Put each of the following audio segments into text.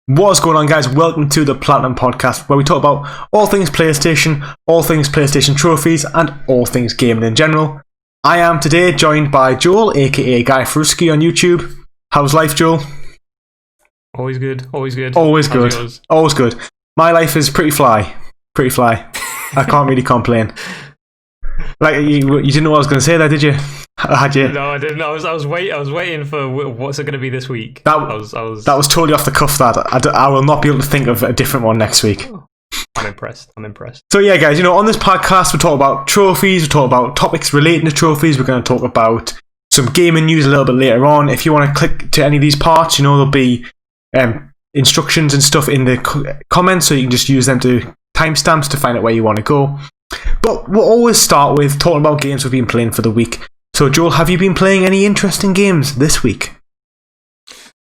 What's going on, guys? Welcome to the Platinum Podcast, where we talk about all things PlayStation trophies, and all things gaming in general. I am today joined by Joel, aka GuyFarruski on YouTube. How's life, Joel? Always good. Always good. My life is pretty fly. I can't really complain. Like, you didn't know what I was going to say there, did you? Had you? No, I didn't. I was waiting for what's it going to be this week. That was totally off the cuff. I will not be able to think of a different one next week. I'm impressed. So yeah, guys, on this podcast we talk about trophies, we talk about topics relating to trophies. We're going to talk about some gaming news a little bit later on. If you want to click to any of these parts, there'll be instructions and stuff in the comments, so you can just use them to timestamps to find out where you want to go. But we'll always start with talking about games we've been playing for the week. So, Joel, have you been playing any interesting games this week?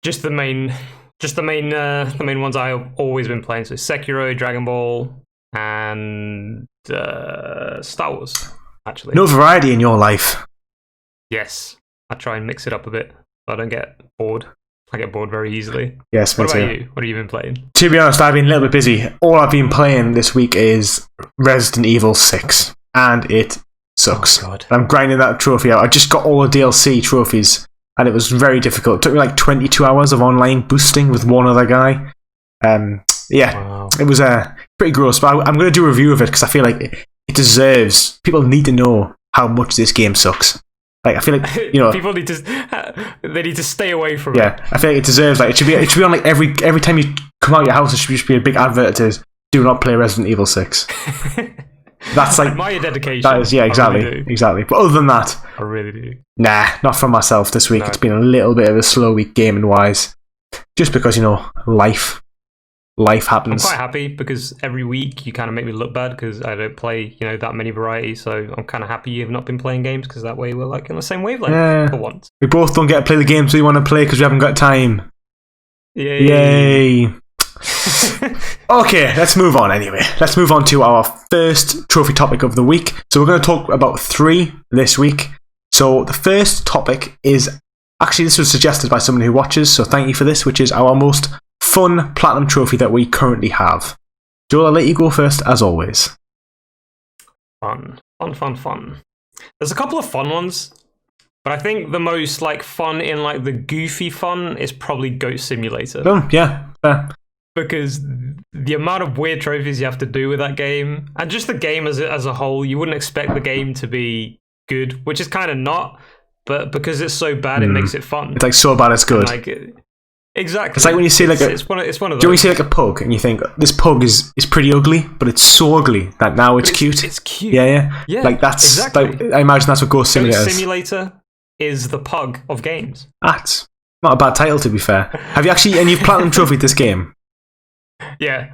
Just the main ones I've always been playing. So Sekiro, Dragon Ball, and Star Wars. Actually, no variety in your life. Yes, I try and mix it up a bit, so I don't get bored. I get bored very easily. Yes, what about you? What have you been playing? To be honest, I've been a little bit busy. All I've been playing this week is Resident Evil 6, and it sucks. Oh, God. I'm grinding that trophy out. I just got all the DLC trophies, and it was very difficult. It took me like 22 hours of online boosting with one other guy. Wow. It was pretty gross, but I'm going to do a review of it because I feel like it deserves... People need to know how much this game sucks. Like, I feel like, people need to stay away from it. Yeah, I feel like it deserves, like, it should be on, like, every time you come out of your house, there should just be a big advert that says, do not play Resident Evil 6. That's like... My dedication. That is, yeah, exactly. But other than that... I really do. Nah, not for myself this week. No. It's been a little bit of a slow week gaming-wise. Just because, life happens. I'm quite happy because every week you kind of make me look bad because I don't play, that many varieties. So I'm kind of happy you've not been playing games because that way we're like on the same wavelength for once. We both don't get to play the games we want to play because we haven't got time. Yay. Okay, let's move on anyway. Let's move on to our first trophy topic of the week. So we're going to talk about 3 this week. So the first topic is... Actually, this was suggested by someone who watches, so thank you for this, which is our most fun platinum trophy that we currently have. Joel, I'll let you go first, as always. Fun. There's a couple of fun ones, but I think the most fun in the goofy fun is probably Goat Simulator. Oh, yeah, fair. Because the amount of weird trophies you have to do with that game, and just the game as a whole, you wouldn't expect the game to be good, which is kind of not, but because it's so bad, it makes it fun. It's so bad it's good. Exactly. It's like when you see it's one of those. Do you know when you see a pug and you think this pug is pretty ugly, but it's so ugly that now it's cute. It's cute. Yeah. Like that's exactly. I imagine that's what Ghost Simulator is. Ghost Simulator is the pug of games. That's not a bad title, to be fair. Have you actually? And you've platinum trophied this game? Yeah.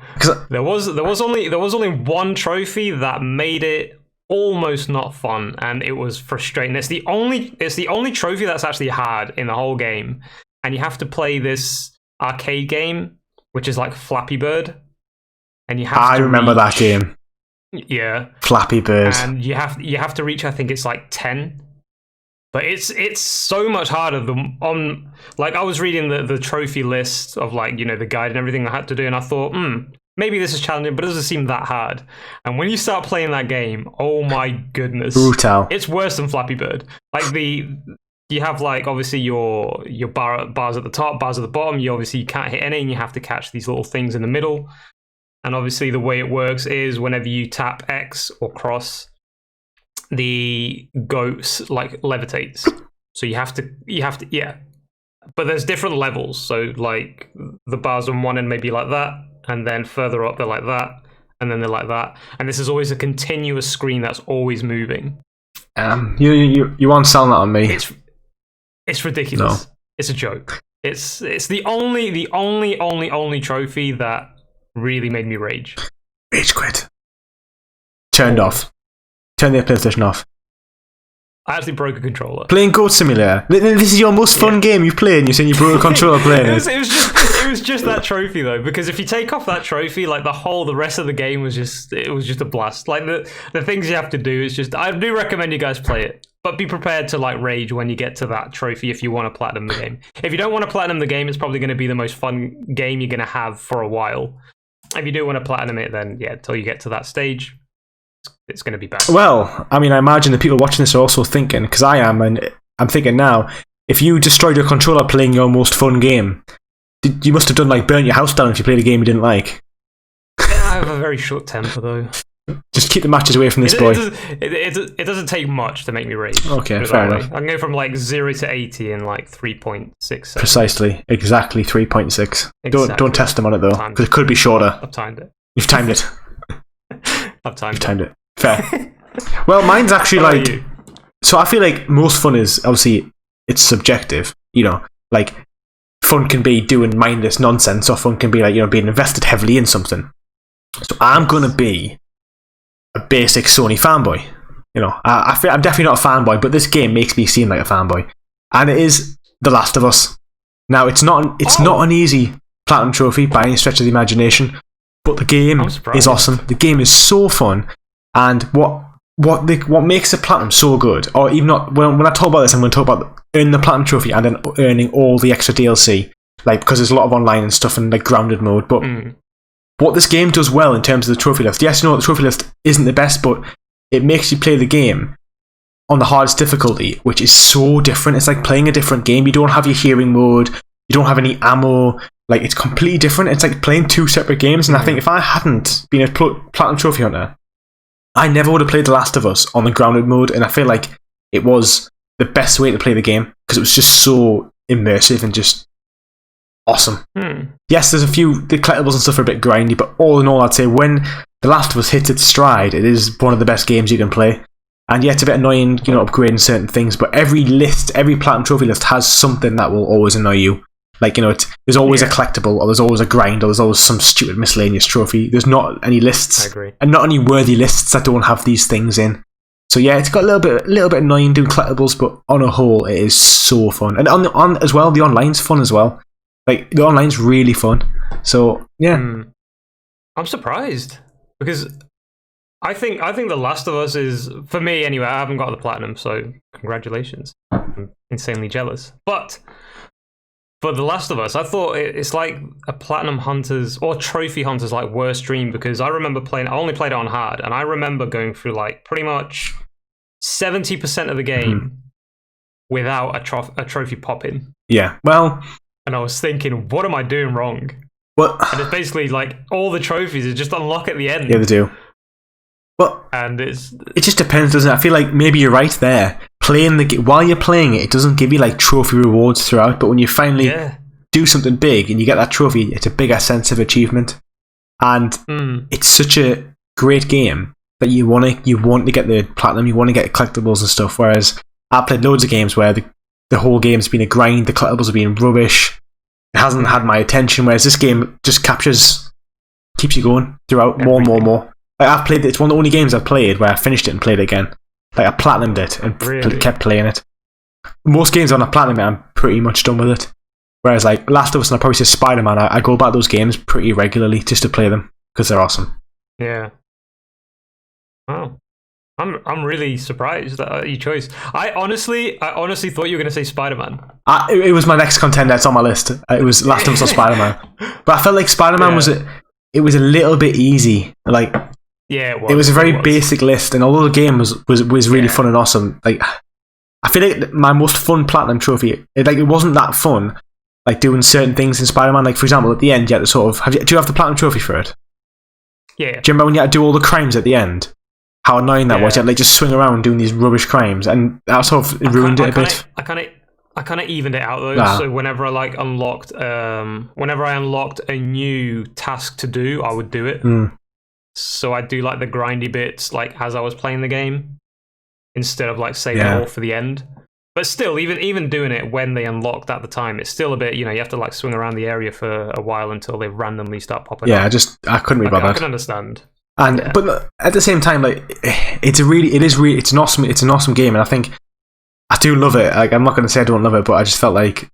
There was only one trophy that made it almost not fun, and it was frustrating. It's the only trophy that's actually hard in the whole game. And you have to play this arcade game, which is like Flappy Bird. And you have I remember that game. Yeah. Flappy Bird. And you have to reach, I think it's 10. But it's so much harder on I was reading the trophy list of the guide and everything I had to do, and I thought, maybe this is challenging, but it doesn't seem that hard. And when you start playing that game, oh my goodness. Brutal. It's worse than Flappy Bird. You have obviously your bars at the top, bars at the bottom. You can't hit any, and you have to catch these little things in the middle. And obviously the way it works is whenever you tap X or cross, the goat levitates. So you have to yeah. But there's different levels. So the bars on one end may be like that, and then further up they're like that, and then they're like that. And this is always a continuous screen that's always moving. You aren't selling that on me. It's ridiculous. No. It's a joke. It's the only trophy that really made me rage. Rage quit. Turned off. Turn the PlayStation off. I actually broke a controller. Playing Goat Simulator. This is your most fun game you've played, and you're saying you broke a controller playing it. It was just that trophy though, because if you take off that trophy, the rest of the game was just a blast. The things you have to do is just. I do recommend you guys play it. But be prepared to like rage when you get to that trophy if you want to platinum the game. If you don't want to platinum the game, it's probably going to be the most fun game you're going to have for a while. If you do want to platinum it, then yeah, until you get to that stage, it's going to be bad. Well, I mean, I imagine the people watching this are also thinking, because I am, and I'm thinking now, if you destroyed your controller playing your most fun game, you must have done like burn your house down if you played a game you didn't like. I have a very short temper though. Just keep the matches away from this boy. It doesn't take much to make me rage. Okay, fair enough. I can go from like 0 to 80 in like 3.6. Precisely, exactly 3.6. Exactly. Don't test them on it though, because it could be shorter. I've timed it. You've timed it. I've You've timed it. Fair. Well, mine's actually How like. about you? So I feel like most fun is obviously it's subjective. You know, like fun can be doing mindless nonsense, or fun can be like being invested heavily in something. So I'm gonna be a basic Sony fanboy. I feel I'm definitely not a fanboy, but this game makes me seem like a fanboy, and it is The Last of Us. Now it's not an easy platinum trophy by any stretch of the imagination, but the game is awesome. The game is so fun, and what makes the platinum so good, or even not when I talk about this, I'm going to talk about earning the platinum trophy and then earning all the extra DLC, like because there's a lot of online and stuff and like grounded mode, but. What this game does well in terms of the trophy list, yes, the trophy list isn't the best, but it makes you play the game on the hardest difficulty, which is so different. It's like playing a different game. You don't have your hearing mode, you don't have any ammo, like it's completely different. It's like playing two separate games, and I think if I hadn't been a platinum trophy hunter, I never would have played The Last of Us on the grounded mode, and I feel like it was the best way to play the game, because it was just so immersive and just awesome. Yes, there's a few the collectibles and stuff are a bit grindy, but all in all, I'd say when The Last of Us hits its stride, it is one of the best games you can play. And yeah, it's a bit annoying, upgrading certain things, but every platinum trophy list has something that will always annoy you. Like, there's always a collectible, or there's always a grind, or there's always some stupid miscellaneous trophy. There's not any lists, I agree. And not any worthy lists that don't have these things in. So yeah, it's got a little bit annoying doing collectibles, but on a whole, it is so fun. And on as well, the online's fun as well. Like, the online's really fun. So, yeah. I'm surprised. Because I think The Last of Us is, for me anyway, I haven't got the platinum, so congratulations. I'm insanely jealous. But for The Last of Us, I thought it's like a platinum hunter's, or trophy hunter's like worst dream, because I remember I only played it on hard, and I remember going through like pretty much 70% of the game without a trophy pop-in. Yeah, well... And I was thinking, what am I doing wrong? Well, and it's basically like all the trophies are just unlock at the end. Yeah, they do. Well, and it just depends, doesn't it? I feel like maybe you're right there. While you're playing it, it doesn't give you like trophy rewards throughout, but when you finally do something big and you get that trophy, it's a bigger sense of achievement. And it's such a great game that you want to get the platinum, you want to get collectibles and stuff. Whereas I've played loads of games where the whole game's been a grind, the collectibles have been rubbish. It hasn't had my attention, whereas this game just keeps you going throughout more. Like I've played it, it's one of the only games I've played where I finished it and played it again. Like I platinumed it and kept playing it. Most games on a platinum, I'm pretty much done with it. Whereas like Last of Us and I probably say Spider-Man, I go back those games pretty regularly just to play them because they're awesome. Yeah. Wow. I'm really surprised at your choice. I honestly thought you were going to say Spider-Man. It was my next contender. It's on my list. It was Last of Us or Spider-Man. But I felt like Spider-Man was a little bit easy. Like it was a very basic list, and although the game was really fun and awesome, like I feel like my most fun platinum trophy, it wasn't that fun. Like doing certain things in Spider-Man, like for example, at the end, you had to sort of do you have the platinum trophy for it? Yeah. Do you remember when you had to do all the crimes at the end? How annoying that was! You had to like just swing around doing these rubbish crimes, and that sort of ruined it a bit. I kind of evened it out though. So whenever I unlocked a new task to do, I would do it. So I'd do like the grindy bits like as I was playing the game, instead of like saving it all for the end. But still, even doing it when they unlocked at the time, it's still a bit, you have to like swing around the area for a while until they randomly start popping up. I couldn't be bothered. I can understand. And but at the same time, like it's an awesome game, and I think I do love it. Like I'm not going to say I don't love it, but I just felt like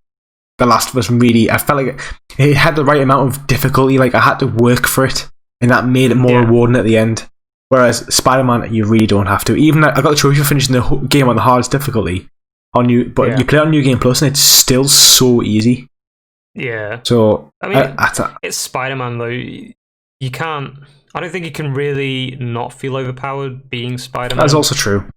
The Last of Us I felt like it had the right amount of difficulty. Like I had to work for it, and that made it more rewarding at the end. Whereas Spider-Man, you really don't have to. Even I got the trophy for finishing the game on the hardest difficulty you play on New Game Plus, and it's still so easy. Yeah. So I mean, it's Spider-Man though. You can't. I don't think you can really not feel overpowered being Spider-Man. That's also true.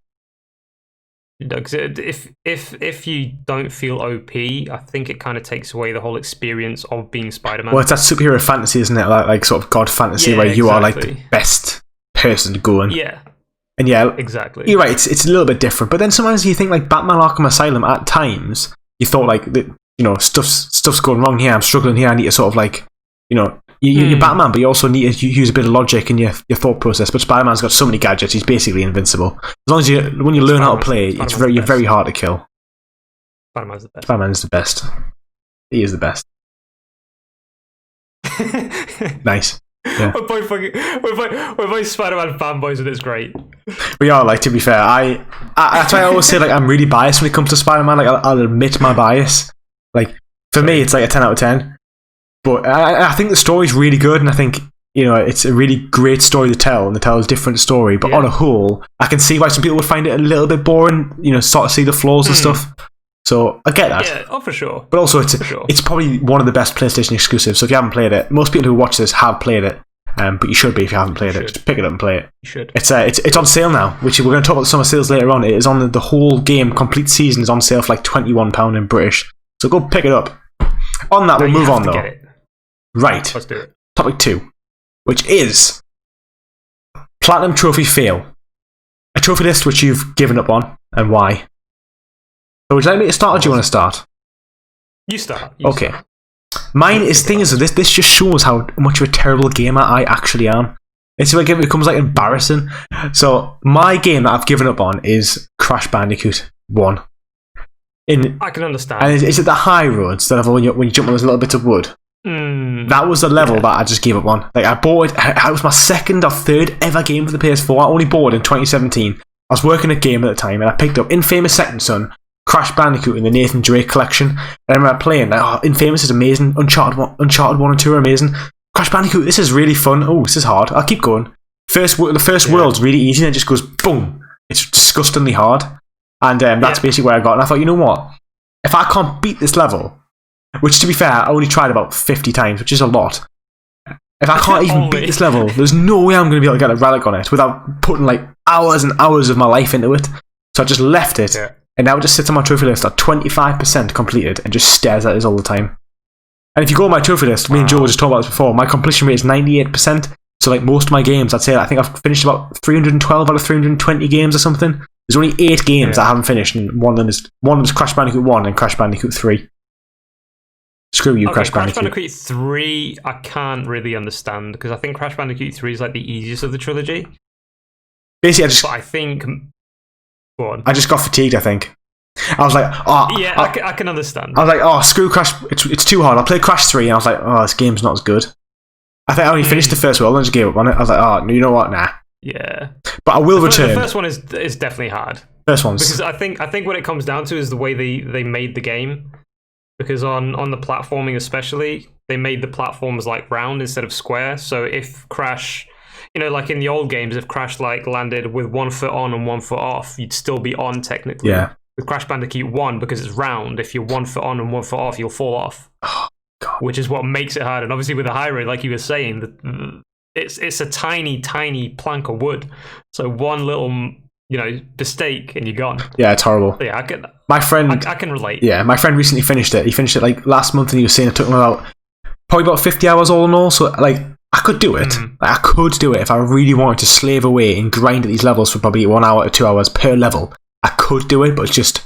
If you don't feel OP, I think it kind of takes away the whole experience of being Spider-Man. Well, it's that superhero fantasy, isn't it? Like sort of god fantasy, where you are like the best person going. Yeah. And yeah, exactly. You're right. It's a little bit different, but then sometimes you think like Batman Arkham Asylum. At times, you thought like that, stuff's going wrong here. I'm struggling here. I need to sort of like, you're Batman, but you also need to use a bit of logic in your thought process. But Spider-Man's got so many gadgets; he's basically invincible. As long as when you learn how to play, you're very hard to kill. Spider-Man's the best. Spider-Man's the best. He is the best. Nice. Yeah. We're both Spider-Man fanboys, and it's great. We are, like, to be fair. That's why I always say, like, I'm really biased when it comes to Spider-Man. Like, I'll admit my bias. Like, for me, it's like a 10 out of 10. But I think the story's really good, and I think, it's a really great story to tell, and to tell a different story. But on a whole, I can see why some people would find it a little bit boring, sort of see the flaws and stuff. So, I get that. Yeah, for sure. But also, it's probably one of the best PlayStation exclusives, so if you haven't played it, most people who watch this have played it. But you should be if you haven't played it. Just pick it up and play it. You should. It's on sale now, which we're going to talk about the summer sales later on. It is on the whole game, complete season is on sale for like £21 in British. So go pick it up. On that, we'll move on though. Right. Let's do it. Topic 2, which is Platinum Trophy Fail. A trophy list which you've given up on, and why. So would you like me to start, or do you want to start? You start. Okay. Mine is this just shows how much of a terrible gamer I actually am. It's like it becomes like embarrassing. So my game that I've given up on is Crash Bandicoot 1. I can understand. And it's at the high roads that when you jump on those little bits of wood. That was the level that I just gave up on. Like I bought it. It was my second or third ever game for the PS4. I only bought it in 2017. I was working at Game at the time, and I picked up Infamous Second Son, Crash Bandicoot in the Nathan Drake collection. And I remember playing, Infamous is amazing, Uncharted 1 and 2 are amazing. Crash Bandicoot, this is really fun. Oh, this is hard. I'll keep going. The first world's really easy, and it just goes boom. It's disgustingly hard. And that's basically where I got. And I thought, you know what? If I can't beat this level, which to be fair, I only tried about 50 times, which is a lot. If I can't even beat this level, there's no way I'm going to be able to get a relic on it without putting like hours and hours of my life into it. So I just left it. Yeah. And now it just sits on my trophy list at 25% completed and just stares at us all the time. And if you go on my trophy list, me and Joe were just talking about this before, my completion rate is 98%. So like most of my games, I'd say I think I've finished about 312 out of 320 games or something. There's only 8 games that I haven't finished, and one of them is Crash Bandicoot 1 and Crash Bandicoot 3. Screw you, Crash Bandicoot. Crash Bandicoot 3, I can't really understand, because I think Crash Bandicoot 3 is like the easiest of the trilogy. Basically, I think... Go on. I just got fatigued, I think. I was like, I can understand. I was like, screw Crash, it's too hard. I'll play Crash 3, and I was like, this game's not as good. I think I only finished the first world and just gave up on it. I was like, you know what, nah. Yeah. But I will return. The first one is definitely hard. First one's... Because I think what it comes down to is the way they made the game. Because on the platforming especially, they made the platforms like round instead of square. So if Crash... like in the old games, if Crash like landed with 1 foot on and 1 foot off, you'd still be on technically. Yeah. With Crash Bandicoot 1, because it's round, if you're 1 foot on and 1 foot off, you'll fall off. Oh, God. Which is what makes it hard. And obviously with the high rate, like you were saying, it's a tiny, tiny plank of wood. So one little, mistake and you're gone. Yeah, it's horrible. So yeah, I can relate. Yeah, my friend recently finished it. He finished it like last month, and he was saying it took him probably about 50 hours all in all. So like, I could do it. Like, I could do it if I really wanted to slave away and grind at these levels for probably 1 hour to 2 hours per level. I could do it, but it's just,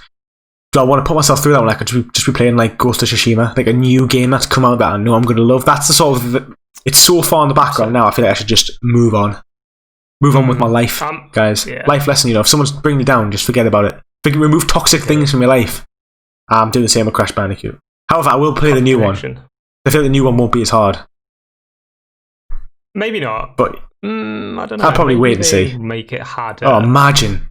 do I want to put myself through that when I could just be playing like Ghost of Tsushima, like a new game that's come out that I know I'm going to love? That's the sort of, it's so far in the background now, I feel like I should just move on with my life, guys. Yeah. Life lesson, if someone's bringing you down, just forget about it. Remove toxic things from your life. I'm doing the same with Crash Bandicoot. However, I will play the new one. I feel the new one won't be as hard. Maybe not. But I don't know. I'll probably wait and see. Make it harder. Oh, imagine.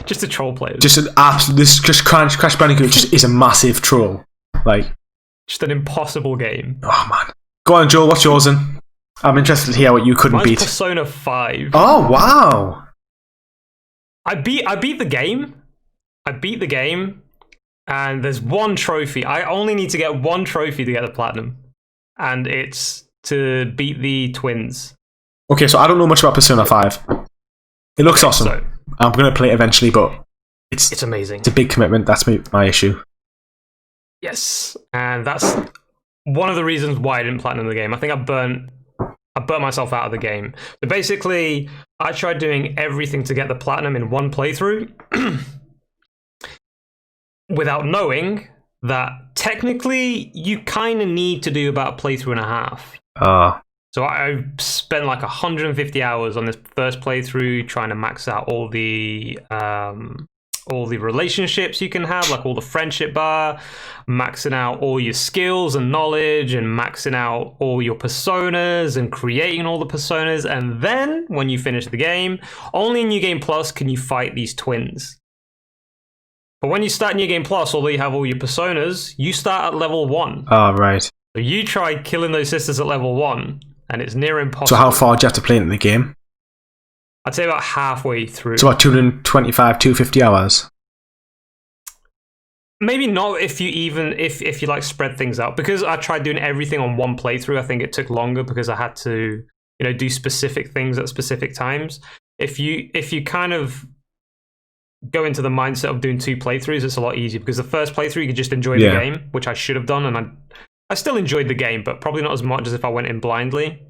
Just a troll player. Just an absolute. Crash Bandicoot just is a massive troll. Like, just an impossible game. Oh man. Go on, Joel. What's yours then? I'm interested to hear what you couldn't Mine's beat. Persona 5. Oh, wow. I beat the game. And there's one trophy. I only need to get one trophy to get the platinum. And it's to beat the twins. Okay, so I don't know much about Persona 5. It looks awesome. So, I'm going to play it eventually, but it's amazing. It's a big commitment. That's my issue. Yes. And that's one of the reasons why I didn't platinum the game. I think I burnt myself out of the game. So basically, I tried doing everything to get the platinum in one playthrough without knowing that technically you kind of need to do about a playthrough and a half. So I spent like 150 hours on this first playthrough trying to max out all the relationships you can have, like all the friendship bar, maxing out all your skills and knowledge, and maxing out all your personas and creating all the personas. And then when you finish the game, only in New Game Plus can you fight these twins. But when you start New Game Plus, although you have all your personas, you start at level 1. Oh, right. So you try killing those sisters at level 1, and it's near impossible. So how far do you have to play into the game? I'd say about halfway through. It's about 225, 250 hours. Maybe not if you like spread things out. Because I tried doing everything on one playthrough, I think it took longer because I had to, do specific things at specific times. If you kind of go into the mindset of doing 2 playthroughs, it's a lot easier, because the first playthrough you could just enjoy the game, which I should have done, and I still enjoyed the game, but probably not as much as if I went in blindly.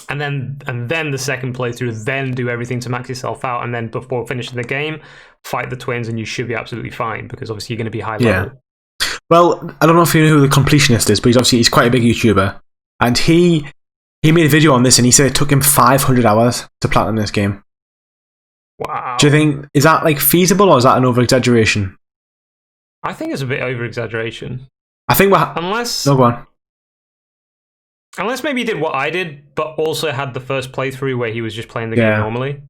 And then the second playthrough, then do everything to max yourself out, and then before finishing the game, fight the twins, and you should be absolutely fine, because obviously you're going to be high level. Well, I don't know if you know who the completionist is, but he's quite a big YouTuber, and he made a video on this, and he said it took him 500 hours to platinum this game. Wow. Do you think, is that like feasible, or is that an over-exaggeration? I think it's a bit over-exaggeration. I think unless no, go on. Unless maybe he did what I did, but also had the first playthrough where he was just playing the game normally.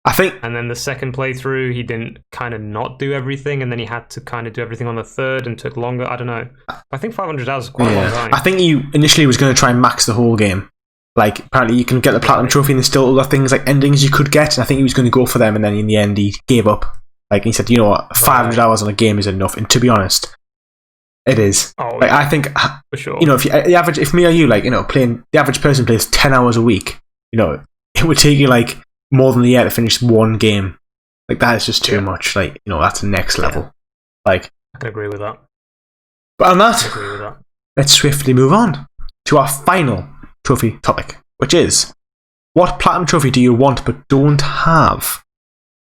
I think, and then the second playthrough he didn't kind of not do everything, and then he had to kind of do everything on the third and took longer. I don't know. I think 500 hours is quite a long time. I think he initially was going to try and max the whole game. Like, apparently you can get the platinum trophy, and there's still other things like endings you could get, and I think he was going to go for them, and then in the end he gave up. Like, he said, you know what, 500 hours on a game is enough, and to be honest, it is. I think, for sure. If me or you, playing, the average person plays 10 hours a week, it would take you like more than a year to finish one game. Like, that is just too much. Like, that's next level. Like, I can agree with that. But on that, let's swiftly move on to our final trophy topic, which is, what platinum trophy do you want but don't have?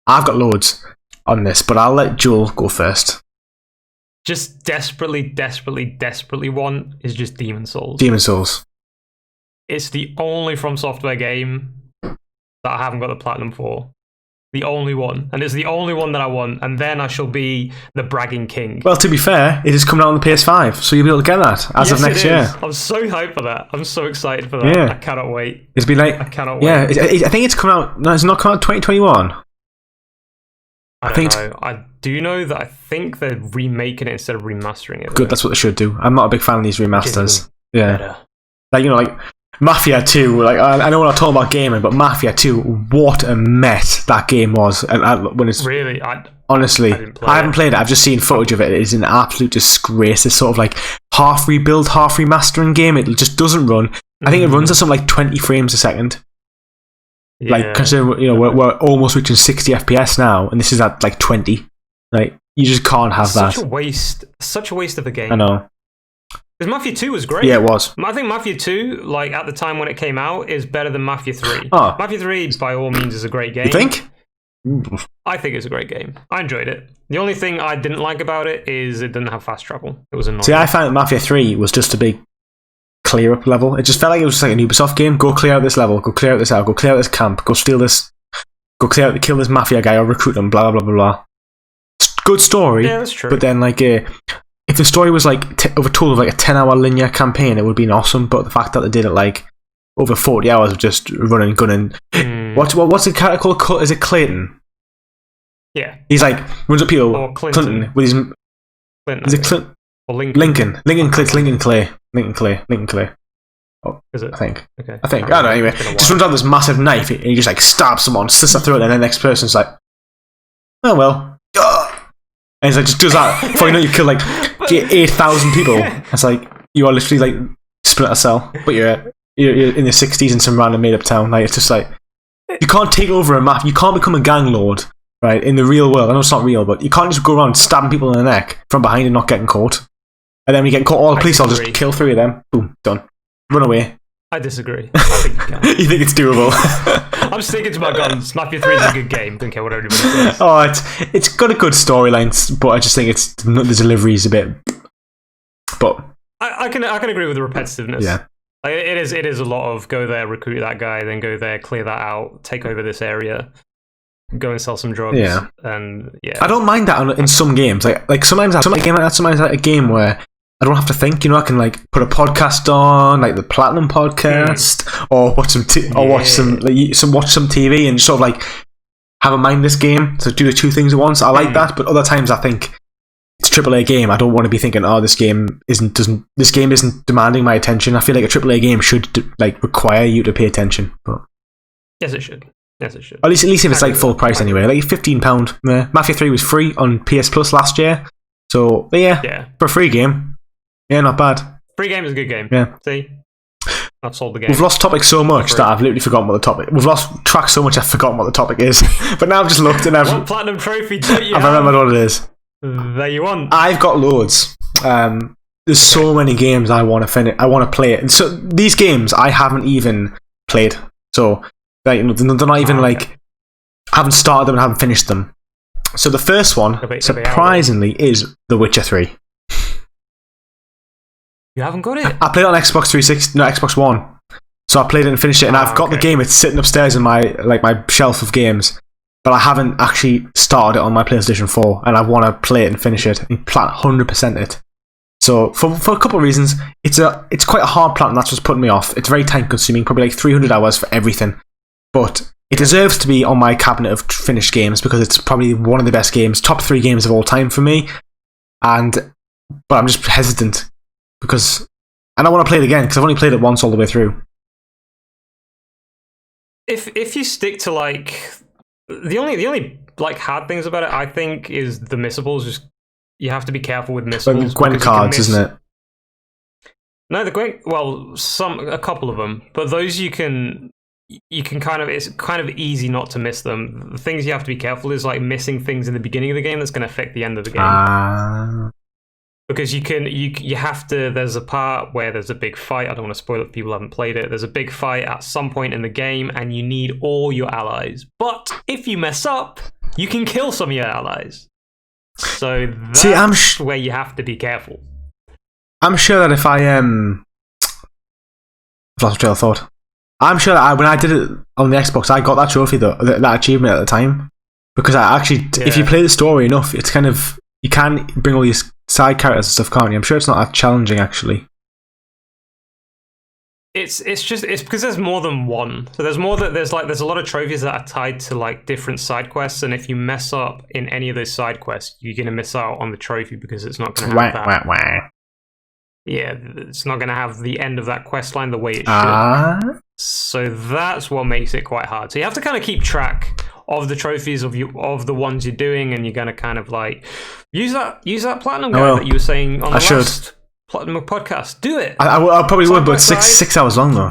I've got loads on this, but I'll let Joel go first. Just desperately want is just Demon Souls. Demon Souls. It's the only From Software game that I haven't got the platinum for. The only one. And it's the only one that I want. And then I shall be the bragging king. Well, to be fair, it is coming out on the PS5, so you'll be able to get that as of next year. I'm so hyped for that. I'm so excited for that. Yeah. I cannot wait. It's been like, I cannot wait. Yeah, I think it's coming out. No, it's not coming out 2021. I don't know. I do know that I think they're remaking it instead of remastering it. Good, that's what they should do. I'm not a big fan of these remasters. Better. Like Mafia 2. Like, I know we're not talking about gaming, but Mafia 2, what a mess that game was. And when it's really, honestly, I haven't played it. I've just seen footage of it. It is an absolute disgrace. It's sort of like half rebuild, half remastering game. It just doesn't run. I think it runs at something like 20 frames a second. Yeah. Like, considering we're almost reaching 60 FPS now, and this is at like 20. Like, you just can't have that. Such a waste of a game. I know. Because Mafia 2 was great. Yeah, it was. I think Mafia 2, like at the time when it came out, is better than Mafia 3. Oh. Mafia 3, by all means, is a great game. You think? I think it's a great game. I enjoyed it. The only thing I didn't like about it is it didn't have fast travel. It was annoying. See, I found that Mafia 3 was just a big clear up level. It just felt like it was just like an Ubisoft game. Go clear out this level, go clear out this out, go clear out this camp, go steal this, go clear out, kill this mafia guy or recruit him, blah blah blah blah. Good story. Yeah, that's true. But then if the story was like over told of like a 10-hour linear campaign, it would have been awesome. But the fact that they did it like over 40 hours of just running, gunning. What's the character called? Is it Clayton? Yeah. He's like runs up people. Or Clinton with his. Clinton, is it Clinton? Or Lincoln? Lincoln Clay. Is it? I think. Okay. I don't know, anyway. Just runs out with this massive knife, and he just like stabs someone, slits their throat, and then the next person's like, oh well. And he's like, just does that. Before you know, you kill like 8,000 people. It's like, you are literally like Splinter Cell, but you're in the 60s in some random made up town. Like, it's just like, you can't take over a map, you can't become a gang lord, right, in the real world. I know it's not real, but you can't just go around stabbing people in the neck from behind and not getting caught. And then when you get caught, all the police will just kill 3 of them. Boom, done. Run away. I disagree. I think you can. You think it's doable? I'm sticking to my guns. Mafia 3 is a good game. Don't care what everybody says. Oh, it's got a good storyline, but I just think the delivery is a bit. But I can agree with the repetitiveness. Yeah, like, it is a lot of go there, recruit that guy, then go there, clear that out, take over this area, go and sell some drugs. Yeah, and yeah, I don't mind that in some games. Like sometimes a game like that. Sometimes like a game where I don't have to think. You know, I can like put a podcast on, like the Platinum podcast, or watch some watch some TV and sort of like have a mindless game to do the 2 things at once. I like that, but other times I think it's a AAA game. I don't want to be thinking, oh, this game isn't demanding my attention. I feel like a AAA game should like require you to pay attention. But yes, it should. At least if it's like full price anyway, like £15. Mafia 3 was free on PS Plus last year, so yeah, for a free game. Yeah, not bad. Free game is a good game. Yeah. See? I've sold the game. We've lost topic so much that I've literally forgotten what the topic. We've lost track so much I've forgotten what the topic is. But now I've just looked and what platinum trophy don't you I've remembered what it is. There you want. I've got loads. There's so many games I want to finish. I want to play it. So these games I haven't even played. So they're not even like I haven't started them and haven't finished them. So the first one, surprisingly, is The Witcher 3. You haven't got it? I played it on Xbox 360, no, Xbox One. So I played it and finished it, and I've got the game. It's sitting upstairs in my shelf of games, but I haven't actually started it on my PlayStation 4, and I want to play it and finish it and 100% it. So for a couple of reasons, it's quite a hard platinum. That's what's putting me off. It's very time consuming, probably like 300 hours for everything, but it deserves to be on my cabinet of finished games because it's probably one of the best games, top 3 games of all time for me. But I'm just hesitant. And I want to play it again because I've only played it once all the way through. If you stick to like the only like hard things about it, I think, is the missables. Just you have to be careful with missables. Gwen cards, isn't it? No, the Gwen. Well, a couple of them, but those you can kind of, it's kind of easy not to miss them. The things you have to be careful is like missing things in the beginning of the game that's going to affect the end of the game. Because you have to, there's a part where there's a big fight. I don't want to spoil it if people haven't played it. There's a big fight at some point in the game and you need all your allies. But if you mess up, you can kill some of your allies. So that's where you have to be careful. I'm sure that if I've lost my trail of thought. I'm sure that when I did it on the Xbox, I got that trophy, though, that achievement at the time. Because I actually, if you play the story enough, it's kind of, you can bring all these side characters and stuff, can't you? I'm sure it's not that challenging, actually. It's because there's more than one. So there's a lot of trophies that are tied to like different side quests, and if you mess up in any of those side quests, you're gonna miss out on the trophy because it's not gonna have that. Yeah, it's not gonna have the end of that quest line the way it should. So that's what makes it quite hard. So you have to kind of keep track of the trophies of the ones you're doing, and you're gonna kind of like use that platinum guy that you were saying on the last Platinum podcast. Do it. I probably would, but it's 6 hours long though.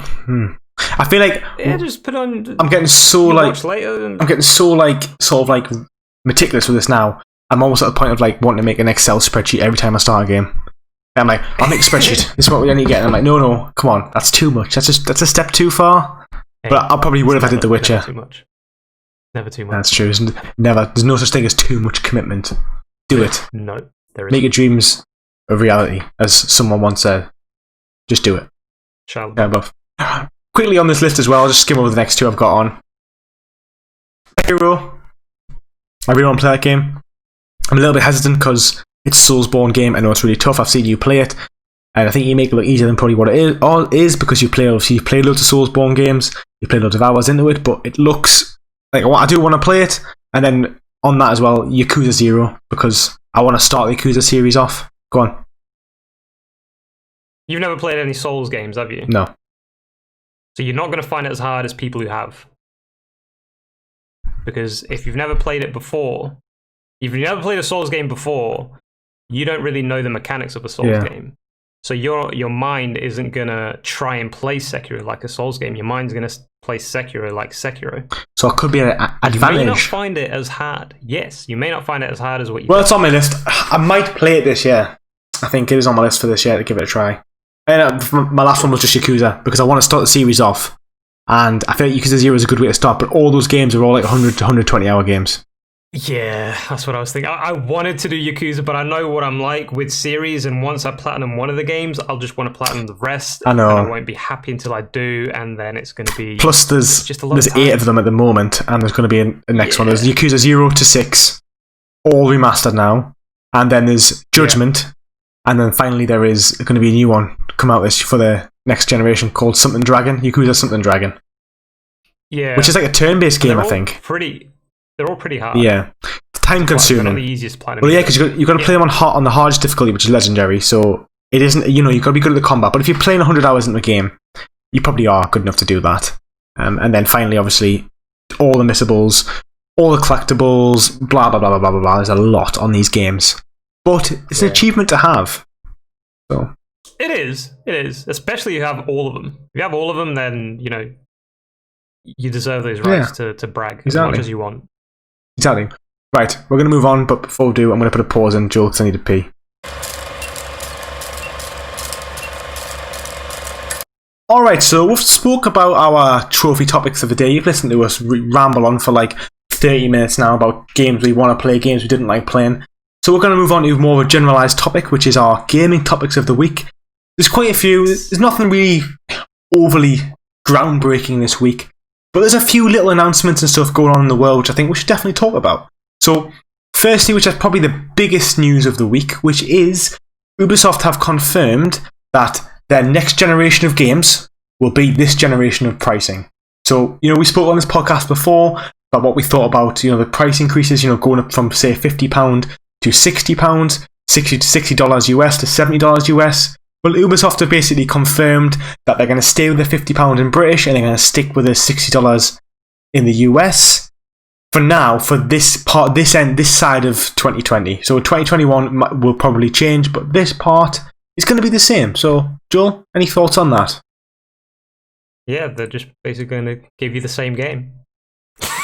I feel like just put on. I'm getting so like I'm getting so like sort of like meticulous with this now. I'm almost at the point of like wanting to make an Excel spreadsheet every time I start a game. And I'm like, I'll make a spreadsheet. This is what we need to get. And I'm like, no, come on, that's too much. That's a step too far. But I probably would if I did The Witcher. Never too much. Never too much. That's true. Never. There's no such thing as too much commitment. Do it. No, there isn't. Make your dreams a reality, as someone once said. Just do it. Quickly on this list as well, I'll just skim over the next 2 I've got on. Hero. I really want to play that game. I'm a little bit hesitant because it's a Soulsborne game. I know it's really tough. I've seen you play it, and I think you make it look easier than probably what it is because you've played loads of Soulsborne games. You played loads of hours into it, but it looks like I do want to play it. And then on that as well, Yakuza 0, because I want to start the Yakuza series off. Go on. You've never played any Souls games, have you? No. So you're not going to find it as hard as people who have. Because if you've never played it before, if you've never played a Souls game before, you don't really know the mechanics of a Souls game. So your mind isn't going to try and play Sekiro like a Souls game. Your mind's going to play Sekiro like Sekiro. So it could be an advantage. You may not find it as hard. Yes, you may not find it as hard as what you Well, it's on my list. I might play it this year. I think it is on my list for this year to give it a try. And my last one was just Yakuza, because I want to start the series off. And I feel like Yakuza 0 is a good way to start, but all those games are all like 100 to 120 hour games. Yeah, that's what I was thinking. I wanted to do Yakuza, but I know what I'm like with series, and once I platinum one of the games, I'll just want to platinum the rest. I know. And I won't be happy until I do, and then it's going to be... Plus, there's 8 of them at the moment, and there's going to be a next one. There's Yakuza 0 to 6, all remastered now. And then there's Judgment, and then finally there is going to be a new one come out for the next generation called Something Dragon, Yakuza Something Dragon. Yeah. Which is like a turn-based game, I think. They're all pretty hard. Yeah. It's time-consuming. Not the easiest platinum. Well, yeah, because you've got to play them on the hardest difficulty, which is Legendary, so it isn't, you've got to be good at the combat. But if you're playing 100 hours into the game, you probably are good enough to do that. And then finally, obviously, all the missables, all the collectibles, blah, blah, blah, blah, blah, blah, blah. There's a lot on these games. But it's an achievement to have. So It is. Especially if you have all of them. If you have all of them, then, you deserve those rights to brag as much as you want. Exactly. Right, we're going to move on, but before we do, I'm going to put a pause in, Joel, because I need to pee. Alright, so we've spoke about our trophy topics of the day. You've listened to us ramble on for like 30 minutes now about games we want to play, games we didn't like playing. So we're going to move on to more of a generalised topic, which is our gaming topics of the week. There's quite a few. There's nothing really overly groundbreaking this week, but there's a few little announcements and stuff going on in the world which I think we should definitely talk about. So, firstly, which is probably the biggest news of the week, which is Ubisoft have confirmed that their next generation of games will be this generation of pricing. So, we spoke on this podcast before about what we thought about, the price increases, going up from, say, £50 to £60, $60 US to $70 US. Well, Ubisoft have basically confirmed that they're going to stay with the £50 in British and they're going to stick with the $60 in the US for now, for this side of 2020. So 2021 will probably change, but this part is going to be the same. So, Joel, any thoughts on that? Yeah, they're just basically going to give you the same game.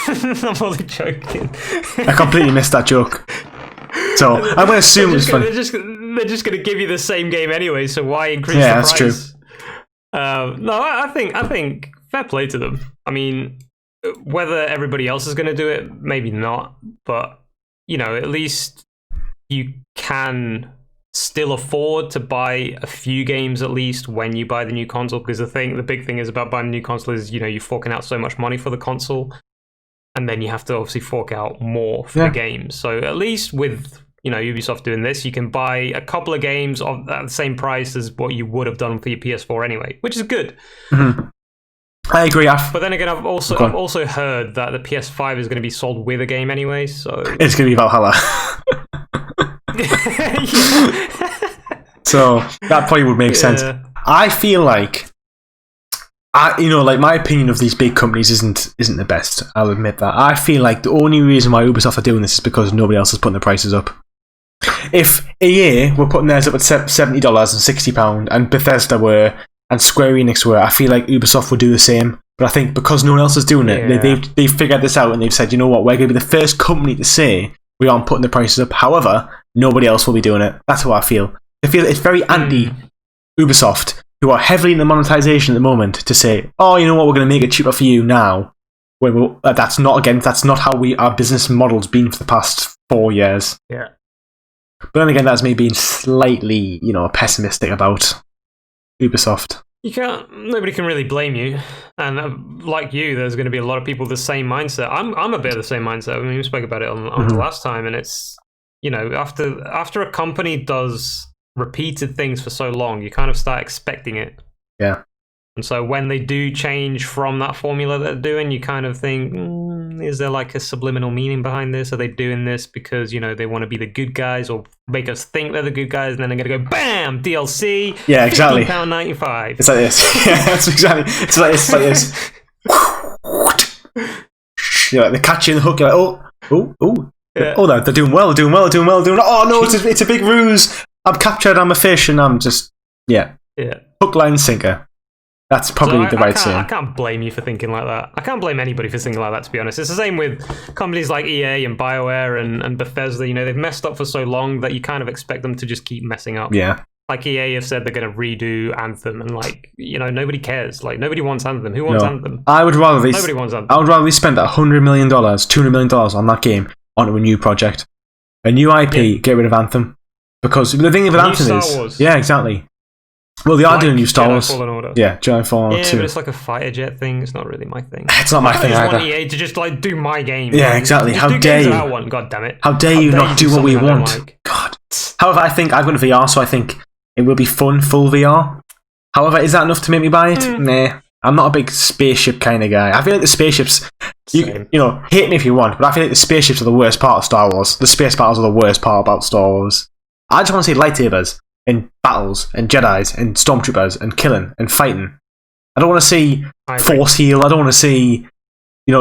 I'm only joking. I completely missed that joke. So I'm going to assume it's fun. They're just going to give you the same game anyway. So why increase the price? Yeah, that's true. No, I think fair play to them. I mean, whether everybody else is going to do it, maybe not. But at least you can still afford to buy a few games at least when you buy the new console. Because the big thing is about buying a new console is you're forking out so much money for the console. And then you have to obviously fork out more for the games. So at least with Ubisoft doing this, you can buy a couple of games at the same price as what you would have done for your PS4 anyway, which is good. Mm-hmm. I agree. But then again, I've also heard that the PS5 is going to be sold with a game anyway. So it's going to be Valhalla. So that probably would make sense. I feel like. My opinion of these big companies isn't the best. I'll admit that. I feel like the only reason why Ubisoft are doing this is because nobody else is putting the prices up. If EA were putting theirs up at $70 and £60, and Bethesda were, and Square Enix were, I feel like Ubisoft would do the same. But I think because no one else is doing it, they've figured this out and they've said, you know what, we're going to be the first company to say we aren't putting the prices up. However, nobody else will be doing it. That's how I feel. I feel it's very anti-Ubisoft, who are heavily in the monetization at the moment, to say, oh, you know what, we're going to make it cheaper for you now. That's not how our business model's been for the past 4 years. Yeah. But then again, that's me being slightly, pessimistic about Ubisoft. Nobody can really blame you. And like you, there's going to be a lot of people with the same mindset. I'm a bit of the same mindset. I mean, we spoke about it on the last time, and it's, after a company does repeated things for so long, you kind of start expecting it. Yeah. And so when they do change from that formula they're doing, you kind of think, is there like a subliminal meaning behind this? Are they doing this because, they want to be the good guys or make us think they're the good guys, and then they're going to go, bam, DLC, yeah, exactly. £50.95. It's like this. Yeah, that's exactly. It's like this. They catch you in the hook. You're like, oh. Yeah. Oh, they're doing well. Oh no, it's a big ruse. I'm captured. I'm a fish, and I'm just hook, line, sinker. That's probably the right saying. I can't blame you for thinking like that. I can't blame anybody for thinking like that, to be honest. It's the same with companies like EA and BioWare and Bethesda. They've messed up for so long that you kind of expect them to just keep messing up. Yeah. Like EA have said they're going to redo Anthem, and nobody cares. Like, nobody wants Anthem. Who wants Anthem? Nobody wants Anthem. I would rather they spend $100 million, $200 million on that game onto a new project, a new IP. Get rid of Anthem, because the thing with Anthem is Wars. Yeah, exactly. Well, they are doing new Star Wars. Yeah, Jedi Fallen Order 2. But it's like a fighter jet thing. It's not really my thing. It's not my thing either. I want EA to just do my game. Yeah, exactly. How dare you? God damn it. How dare you not do what we want? God. However, I think I've gone to VR, so I think it will be fun, full VR. However, is that enough to make me buy it? Nah. I'm not a big spaceship kind of guy. I feel like the spaceships, hate me if you want, but I feel like the spaceships are the worst part of Star Wars. The space battles are the worst part about Star Wars. I just want to see lightsabers and battles and Jedis and stormtroopers and killing and fighting. I don't want to see force heal. I don't want to see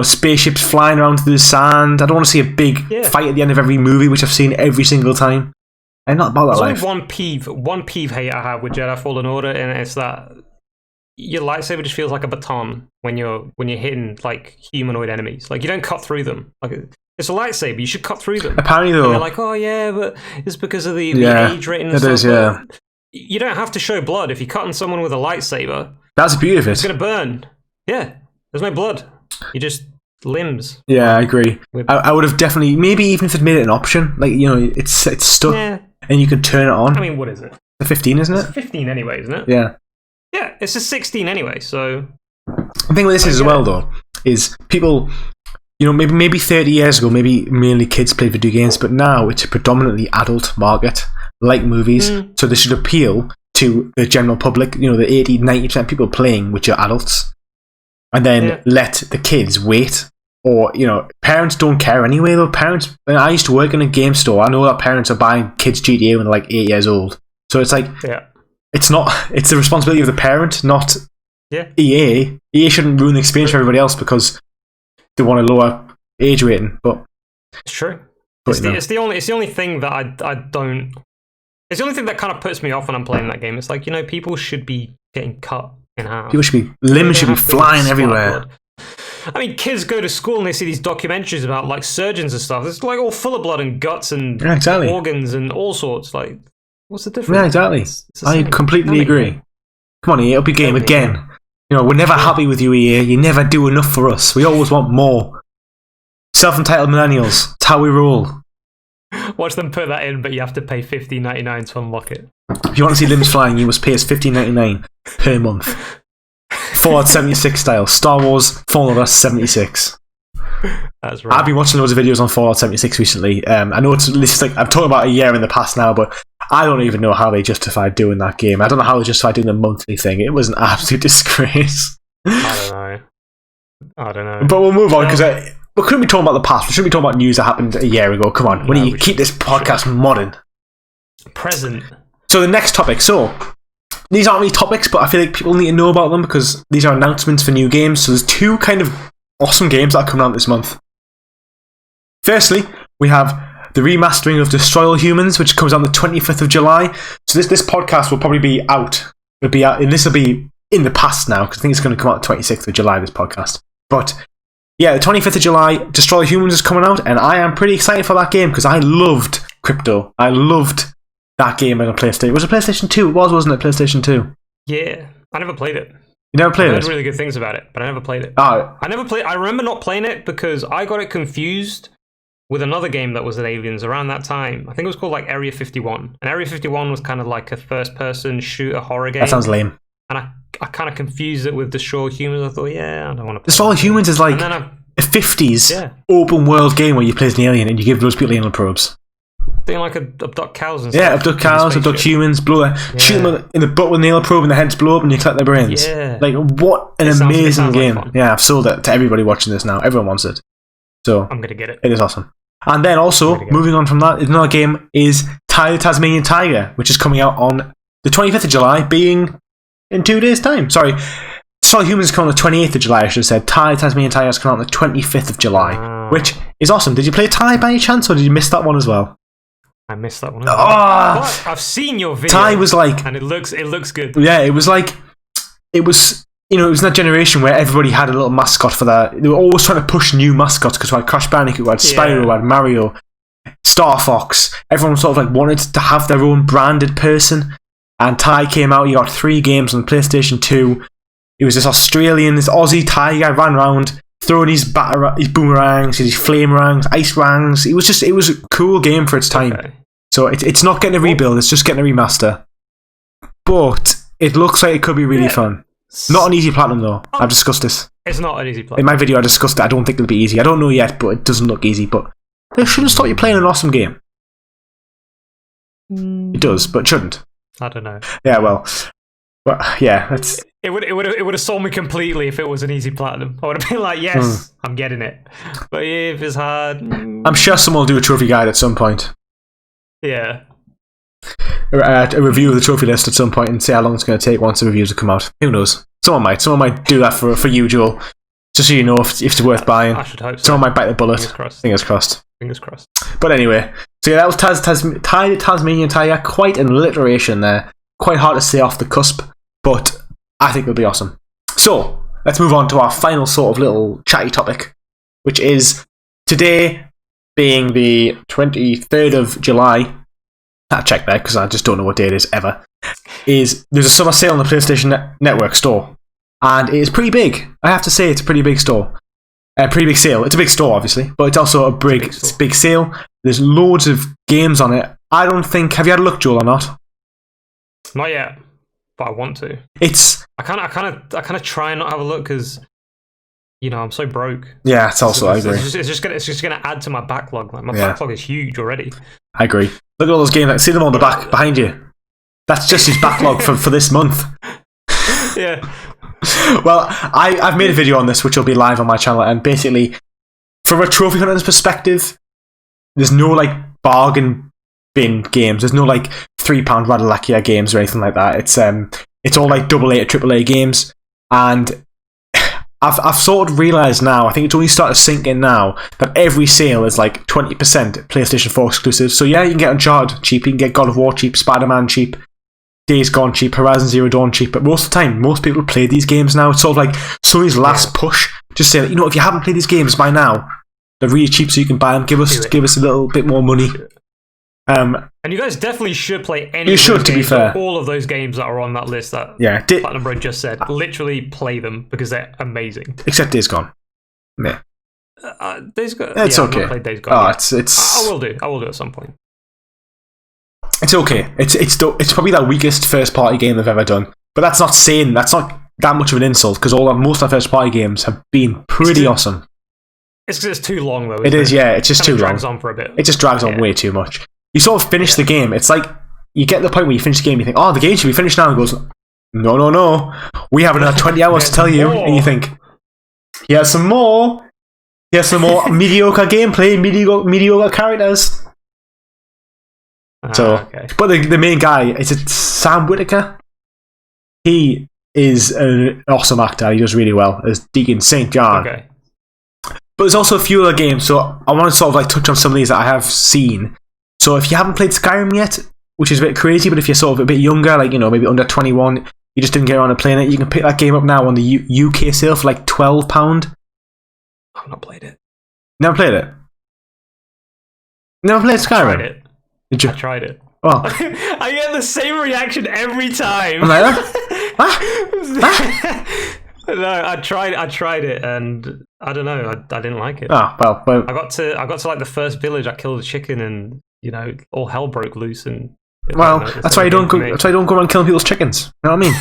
spaceships flying around through the sand. I don't want to see a big fight at the end of every movie, which I've seen every single time. I'm not about that life. There's only one peeve hate I have with Jedi Fallen Order, and it's that your lightsaber just feels like a baton when you're hitting like humanoid enemies. Like, you don't cut through them. Like, it's a lightsaber. You should cut through them. Apparently, though, and they're like, oh yeah, but it's because of the age rating. And stuff. Yeah. You don't have to show blood if you're cutting someone with a lightsaber. That's the beauty of it. It's gonna burn. Yeah, there's no blood. You just limbs. Yeah, I agree. I would have definitely, maybe even if they'd made it an option, like it's stuck, and you can turn it on. I mean, what is it? The 15, isn't it? It's 15 anyway, isn't it? Yeah. Yeah, it's a 16 anyway. So the thing with this is as well, though, is people. Maybe 30 years ago, maybe mainly kids played video games, but now it's a predominantly adult market, like movies. So they should appeal to the general public, the 80-90% of people playing, which are adults, and then let the kids wait. Or, parents don't care anyway, though. Parents, I used to work in a game store. I know that parents are buying kids GTA when they're like 8 years old. So it's like, it's the responsibility of the parent, not EA. EA shouldn't ruin the experience for everybody else because they want a lower age rating, but it's true. It's the only thing that I don't. It's the only thing that kind of puts me off when I'm playing that game. It's like, people should be getting cut in half. Limbs should be flying everywhere. I mean, kids go to school and they see these documentaries about like surgeons and stuff. It's like all full of blood and guts and organs and all sorts. Like, what's the difference? Yeah, exactly. I completely agree. Come on, EA, up your game again. We're never happy with you, EA. You never do enough for us. We always want more. Self-entitled millennials. It's how we roll. Watch them put that in, but you have to pay $15.99 to unlock it. If you want to see limbs flying, you must pay us $15.99 per month. Fallout 76 style. Star Wars Fallen Order 76. That's right. I've been watching loads of videos on Fallout 76 recently. I know this is like I'm talking about a year in the past now, but I don't even know how they justified doing that game. I don't know how they justified doing the monthly thing. It was an absolute disgrace. I don't know. But we'll move on because we couldn't be talking about the past. We shouldn't be talking about news that happened a year ago. Come on, we need to keep this podcast modern. Present. So the next topic. So these aren't really topics, but I feel like people need to know about them because these are announcements for new games. So there's two kind of awesome games that are coming out this month. Firstly, we have the remastering of Destroy All Humans, which comes out on the 25th of July. So this podcast will probably be out. And this will be in the past now, because I think it's going to come out the 26th of July, this podcast. But yeah, the 25th of July, Destroy All Humans is coming out, and I am pretty excited for that game, because I loved Crypto. I loved that game on a PlayStation. Was it PlayStation 2? It was, wasn't it? PlayStation 2. Yeah, I never played it. You never played it? I heard really good things about it, but I never played it. Oh. I remember not playing it because I got it confused with another game that was at Aliens around that time. I think it was called like Area 51. And Area 51 was kind of like a first-person shooter horror game. That sounds lame. And I kind of confused it with Destroy All Humans. I thought, I don't want to play Destroy All Humans is like a 50s open-world game where you play as an alien and you give those people alien probes. They like abduct cows and stuff. Yeah, abduct cows, abduct humans, shoot them in the butt with an alien probe and their heads blow up and you collect their brains. Yeah. Like, what an amazing game. Like yeah, I've sold it to everybody watching this now. Everyone wants it. So I'm gonna get it. It is awesome. And then also, moving on from that, another game is Ty the Tasmanian Tiger, which is coming out on the 25th of July, being in 2 days' time. Sorry, Solid Humans is coming on the 28th of July, I should have said. Ty the Tasmanian Tiger is coming out on the 25th of July, which is awesome. Did you play Ty by any chance, or did you miss that one as well? I missed that one as well. But I've seen your video. Ty was like... And it looks good. Yeah, it was like... It was... You know, it was in that generation where everybody had a little mascot for that. They were always trying to push new mascots because we had Crash Bandicoot, we had Spyro, we had Mario, Star Fox. Everyone sort of like wanted to have their own branded person. And Ty came out. He got 3 games on PlayStation 2. He was this Aussie Ty guy, ran around throwing his boomerangs, his flamerangs, ice rangs. It was a cool game for its time. Okay. So it's not getting a rebuild. It's just getting a remaster. But it looks like it could be really fun. Not an easy platinum though. I've discussed this. It's not an easy platinum. In my video I discussed it. I don't think it'll be easy. I don't know yet, but it doesn't look easy. But it shouldn't stop you playing an awesome game. It does, but it shouldn't. I don't know. Yeah, well, yeah, that's... It would have sold me completely if it was an easy platinum. I would have been like, yes, I'm getting it. But if it's hard... I'm sure someone will do a trophy guide at some point. Yeah. A review of the trophy list at some point and see how long it's going to take once the reviews have come out. Who knows? Someone might do that for you, Joel, just so you know if it's worth buying. I should hope so. Someone might bite the bullet. Fingers crossed. But anyway, so yeah, that was Ty the Tasmanian Tiger. Quite an alliteration there. Quite hard to say off the cusp, but I think it'll be awesome. So let's move on to our final sort of little chatty topic, which is today being the 23rd of July. I checked that because I just don't know what day it is ever. There's a summer sale on the PlayStation Network store, and it is pretty big. I have to say, it's a pretty big store. Pretty big sale. It's a big store, obviously, but it's also a big sale. There's loads of games on it. I don't think. Have you had a look, Joel, or not? Not yet, but I want to. I kind of try and not have a look because, you know, I'm so broke. Yeah, it's also. I agree. It's just gonna add to my backlog. Like my backlog is huge already. I agree. Look at all those games. See them on the back behind you. That's just his backlog for this month. Yeah. Well, I've made a video on this, which will be live on my channel, and basically, from a trophy hunter's perspective, there's no like bargain bin games. There's no like £3 Radalakia games or anything like that. It's all like AA or AAA games, and I've sort of realised now, I think it's only started to sink in now, that every sale is like 20% PlayStation 4 exclusive. So yeah, you can get Uncharted cheap, you can get God of War cheap, Spider-Man cheap, Days Gone cheap, Horizon Zero Dawn cheap, but most of the time, most people play these games now. It's sort of like Sony's last push. Just say, you know, if you haven't played these games by now, they're really cheap so you can buy them, give us a little bit more money. And you guys definitely should play any. You should, to be fair. All of those games that are on that list that PlatinumBro just said. Literally play them because they're amazing. Except Days Gone. Yeah. Days Gone. It's okay. I've not played Days Gone. It's. I will do at some point. It's okay. It's probably the weakest first party game they've ever done. But that's not that much of an insult because most of our first party games have been pretty awesome. It's because it's too long though. It is, yeah. It's just too long. It drags on for a bit. It just drags on way too much. You sort of finish the game. It's like you get to the point where you finish the game. You think, "Oh, the game should be finished now." And it goes, "No. We have another 20 hours to tell you." And you think, "Here's some more. Here's some more mediocre gameplay, mediocre characters." But the main guy is it Sam Whitaker. He is an awesome actor. He does really well as Deacon St. John. Okay. But there's also a few other games, so I want to sort of like touch on some of these that I have seen. So if you haven't played Skyrim yet, which is a bit crazy, but if you're sort of a bit younger, like, you know, maybe under 21, you just didn't get around to playing it, you can pick that game up now on the UK sale for like £12. I've not played it. Never played it? Never played Skyrim? I tried it. Did you? I tried it. Oh. I get the same reaction every time. I'm like, huh? No, I tried it, and I don't know. I didn't like it. Oh well. I got to like the first village. I killed a chicken, and you know, all hell broke loose. And that's why you don't go. That's why you don't go around killing people's chickens. You know what I mean?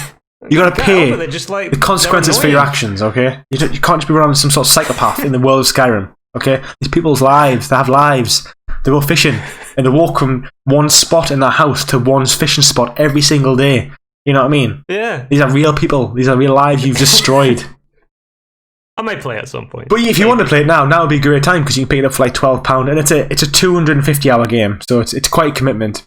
You got to pay just like, the consequences for your actions. Okay, you can't just be running some sort of psychopath in the world of Skyrim. Okay, these people's lives. They have lives. They go fishing, and they walk from one spot in their house to one's fishing spot every single day. You know what I mean? Yeah. These are real people. These are real lives you've destroyed. I may play at some point. But if you want to play it now would be a great time because you can pick it up for like £12, and it's a 250-hour game, so it's quite a commitment.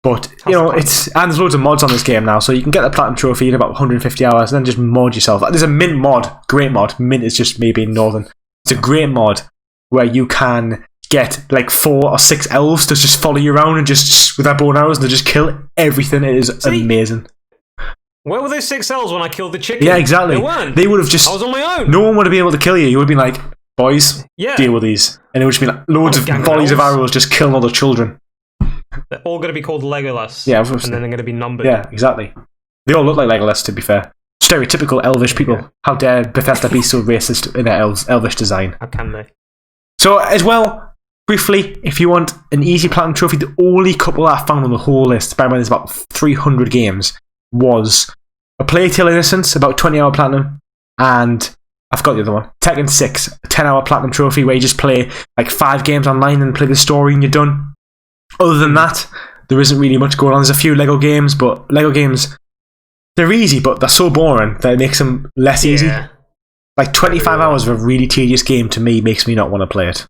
But you know, and there's loads of mods on this game now, so you can get the platinum trophy in about 150 hours, and then just mod yourself. There's a mint mod, great mod. Mint is just maybe in Northern. It's a great mod where you can get like 4 or 6 elves to just follow you around and just with their bow and arrows, and they just kill everything. It is amazing. Where were those 6 elves when I killed the chicken? Yeah, exactly. They weren't. They would have just. I was on my own. No one would have been able to kill you. You would have been like, boys, deal with these, and it would just be like loads of volleys of arrows just killing all the children. They're all going to be called Legolas. Yeah, and then they're going to be numbered. Yeah, exactly. They all look like Legolas, to be fair. Stereotypical elvish people. Yeah. How dare Bethesda be so racist in their elvish design? How can they? So, as well, briefly, if you want an easy platinum trophy, the only couple I found on the whole list, bear in mind there's about 300 games, was A Plague Tale Innocence, about 20-hour platinum, and I forgot the other one, Tekken 6, a 10-hour platinum trophy where you just play like 5 games online and play the story and you're done. Other than that, there isn't really much going on. There's a few Lego games, but Lego games, they're easy, but they're so boring that it makes them less easy. Like 25 hours of a really tedious game, to me, makes me not want to play it.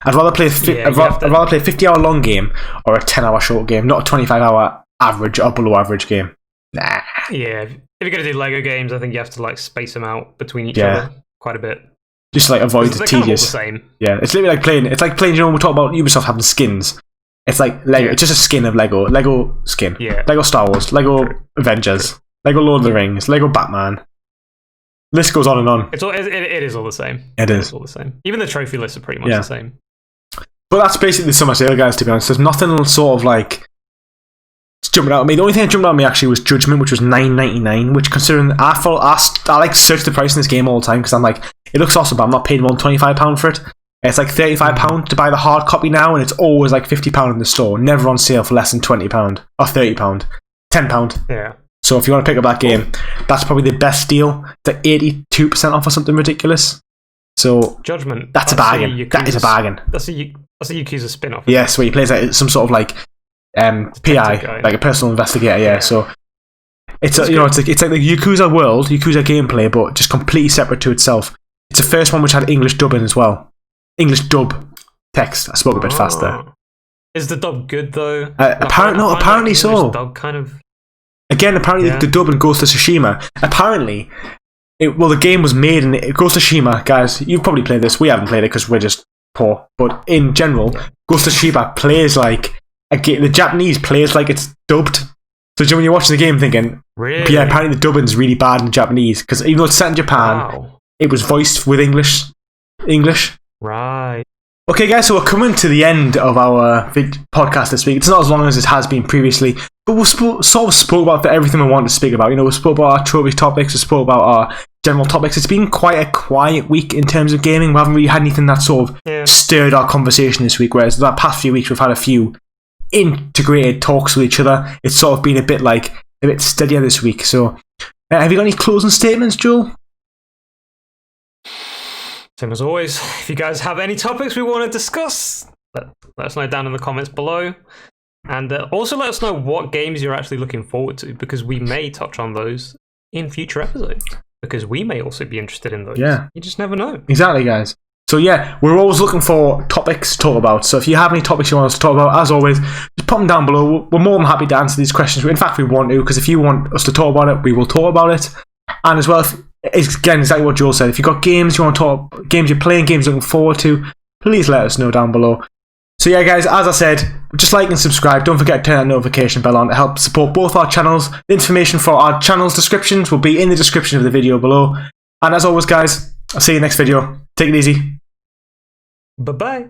I'd rather play I'd rather play a 50-hour long game or a 10-hour short game, not a 25-hour average or below average game. Nah. Yeah, if you're going to do Lego games, I think you have to like space them out between each other quite a bit. Just like avoid the tedious. Kind of the same. Yeah, it's literally like playing. It's like playing. You know, when we talk about Ubisoft having skins. It's like Lego. It's just a skin of Lego. Lego skin. Yeah. Lego Star Wars. Lego Avengers. Lego Lord of the Rings. Lego Batman. List goes on and on. It is all the same. It is all the same. Even the trophy lists are pretty much the same. But that's basically the summer sale, guys. To be honest, there's nothing sort of like jumping out at me. The only thing that jumped out at me actually was Judgment, which was $9.99. Which, considering I like search the price in this game all the time because I'm like, it looks awesome, but I'm not paying more than £25 for it. It's like £35 to buy the hard copy now, and it's always like £50 in the store. Never on sale for less than £20 or £30, £10. Yeah. So if you want to pick up that game, that's probably the best deal. They're 82% off or something ridiculous. So Judgment. That's a bargain. That is a bargain. That's a Yakuza spin-off. Yes, where he plays like some sort of like PI, like a personal investigator. Yeah. So it's it's like the Yakuza world, Yakuza gameplay, but just completely separate to itself. It's the first one which had English dubbing as well. English dub text. I spoke a bit faster. Is the dub good though? Apparently so. Dub kind of. Again, apparently the dub in Ghost of Tsushima. Apparently, the game was made in Ghost of Tsushima. Guys, you've probably played this. We haven't played it because we're just poor. But in general, Ghost of Tsushima plays like a game. The Japanese plays like it's dubbed. So when you're watching the game, thinking, really? Yeah, apparently the dubbing's really bad in Japanese because even though it's set in Japan, it was voiced with English. Right. Okay, guys, so we're coming to the end of our podcast this week. It's not as long as it has been previously, but we've sort of spoke about everything we want to speak about. You know, we spoke about our trophy topics, we spoke about our general topics. It's been quite a quiet week in terms of gaming. We haven't really had anything that sort of stirred our conversation this week, whereas the past few weeks we've had a few integrated talks with each other. It's sort of been a bit steadier this week. So, have you got any closing statements, Joel? Same as always, if you guys have any topics we want to discuss, let us know down in the comments below. And also let us know what games you're actually looking forward to, because we may touch on those in future episodes. Because we may also be interested in those. Yeah. You just never know. Exactly, guys. So yeah, we're always looking for topics to talk about. So if you have any topics you want us to talk about, as always, just put them down below. We're more than happy to answer these questions. In fact, we want to, because if you want us to talk about it, we will talk about it. And as well, it's again exactly what Joel said. If you've got games you want to talk, games you're playing, games you're looking forward to, please let us know down below. So yeah, guys, as I said, just like and subscribe. Don't forget to turn that notification bell on to help support both our channels. The information for our channels' descriptions will be in the description of the video below. And as always, guys, I'll see you next video. Take it easy. Bye-bye.